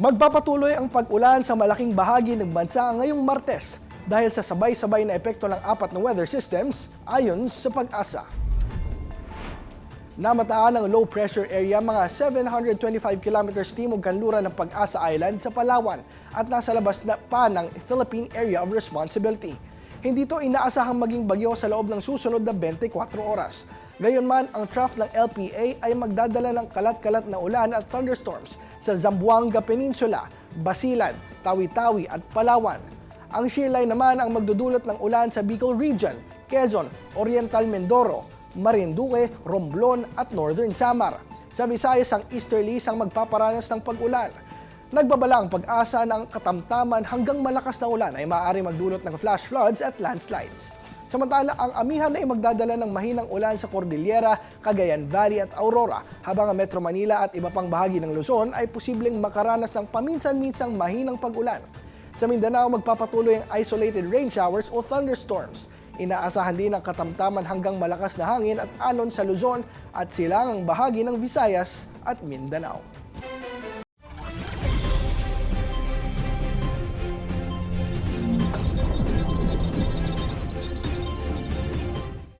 Magpapatuloy ang pag-ulan sa malaking bahagi ng bansa ngayong Martes dahil sa sabay-sabay na epekto ng apat na weather systems ayon sa Pag-asa. Namataan ng low pressure area mga 725 kilometers timog kanluran ng Pag-asa Island sa Palawan at nasa labas na pa ng Philippine Area of Responsibility. Hindi ito inaasahang maging bagyo sa loob ng susunod na 24 oras. Gayunman, ang trough ng LPA ay magdadala ng kalat-kalat na ulan at thunderstorms sa Zamboanga Peninsula, Basilan, Tawi-Tawi at Palawan. Ang shear line naman ang magdudulot ng ulan sa Bicol Region, Quezon, Oriental Mindoro, Marinduque, Romblon at Northern Samar. Sa Visayas, ang easterlies ang magpaparanas ng pag-ulan. Nagbabala ang Pag-asa ng katamtaman hanggang malakas na ulan ay maaari magdulot ng flash floods at landslides. Samantala, ang amihan ay magdadala ng mahinang ulan sa Cordillera, Cagayan Valley at Aurora, habang ang Metro Manila at iba pang bahagi ng Luzon ay posibleng makaranas ng paminsan-minsang mahinang pag-ulan. Sa Mindanao, magpapatuloy ang isolated rain showers o thunderstorms. Inaasahan din ang katamtaman hanggang malakas na hangin at alon sa Luzon at silangang bahagi ng Visayas at Mindanao.